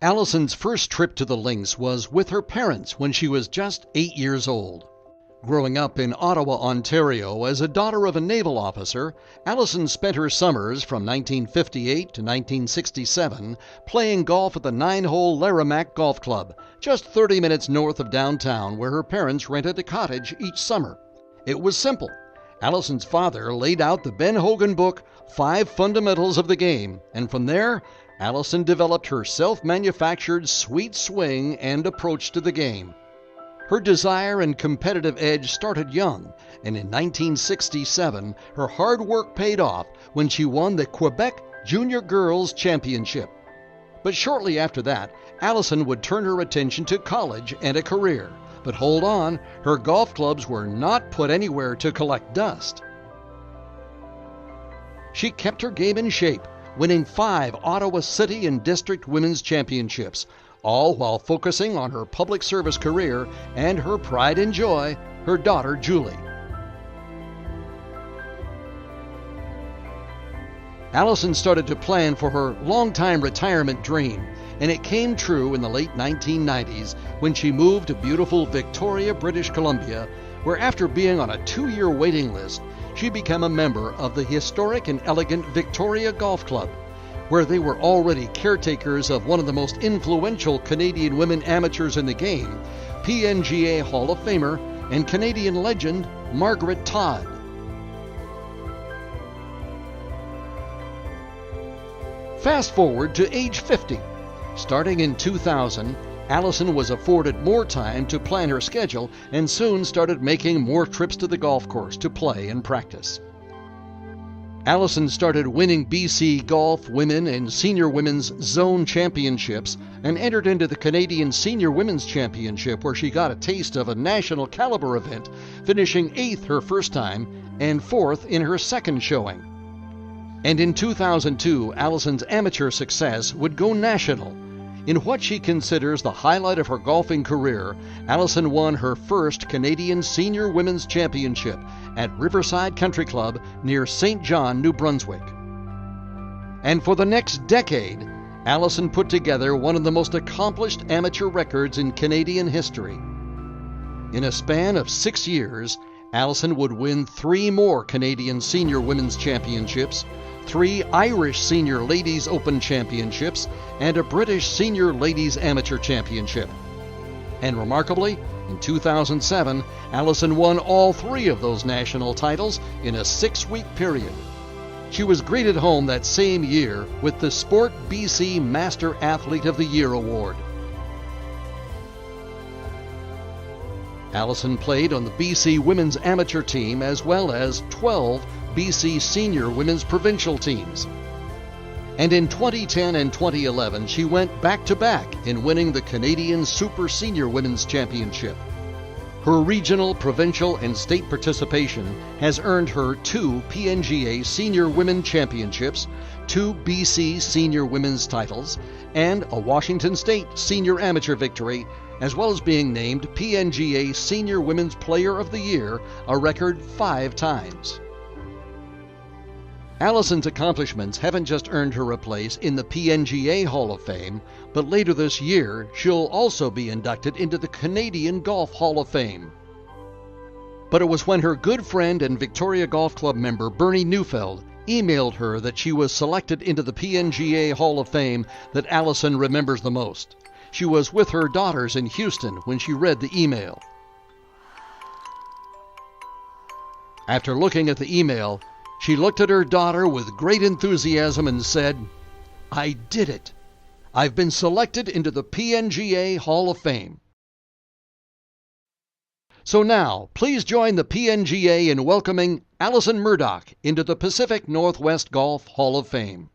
Alison's first trip to the links was with her parents when she was just 8 years old. Growing up in Ottawa, Ontario, as a daughter of a naval officer, Alison spent her summers from 1958 to 1967 playing golf at the 9-hole Laramac Golf Club, just 30 minutes north of downtown, where her parents rented a cottage each summer. It was simple. Alison's father laid out the Ben Hogan book, 5 Fundamentals of the Game, and from there, Alison developed her self-manufactured sweet swing and approach to the game. Her desire and competitive edge started young, and in 1967, her hard work paid off when she won the Quebec Junior Girls Championship. But shortly after that, Alison would turn her attention to college and a career. But hold on, her golf clubs were not put anywhere to collect dust. She kept her game in shape, winning 5 Ottawa City and District Women's Championships, all while focusing on her public service career and her pride and joy, her daughter Julie. Alison started to plan for her long-time retirement dream, and it came true in the late 1990s when she moved to beautiful Victoria, British Columbia, where after being on a 2-year waiting list, she became a member of the historic and elegant Victoria Golf Club, where they were already caretakers of one of the most influential Canadian women amateurs in the game, PNGA Hall of Famer and Canadian legend Margaret Todd. Fast forward to age 50. Starting in 2000, Alison was afforded more time to plan her schedule and soon started making more trips to the golf course to play and practice. Alison started winning BC Golf Women and Senior Women's Zone Championships and entered into the Canadian Senior Women's Championship, where she got a taste of a national caliber event, finishing 8th her first time and 4th in her second showing. And in 2002, Alison's amateur success would go national. In what she considers the highlight of her golfing career, Alison won her first Canadian Senior Women's Championship at Riverside Country Club near St. John, New Brunswick. And for the next decade, Alison put together one of the most accomplished amateur records in Canadian history. In a span of 6 years, Alison would win 3 more Canadian Senior Women's Championships, 3 Irish Senior Ladies Open Championships, and a British Senior Ladies Amateur Championship. And remarkably, in 2007, Alison won all 3 of those national titles in a 6-week period. She was greeted home that same year with the Sport BC Master Athlete of the Year award. Alison played on the BC Women's Amateur team as well as 12 BC Senior Women's Provincial teams. And in 2010 and 2011, she went back-to-back in winning the Canadian Super Senior Women's Championship. Her regional, provincial, and state participation has earned her 2 PNGA Senior Women Championships, 2 BC Senior Women's titles, and a Washington State Senior Amateur victory, as well as being named PNGA Senior Women's Player of the Year a record 5 times. Alison's accomplishments haven't just earned her a place in the PNGA Hall of Fame, but later this year she'll also be inducted into the Canadian Golf Hall of Fame. But it was when her good friend and Victoria Golf Club member Bernie Neufeld emailed her that she was selected into the PNGA Hall of Fame that Alison remembers the most. She was with her daughters in Houston when she read the email. After looking at the email, she looked at her daughter with great enthusiasm and said, "I did it. I've been selected into the PNGA Hall of Fame." So now, please join the PNGA in welcoming Alison Murdoch into the Pacific Northwest Golf Hall of Fame.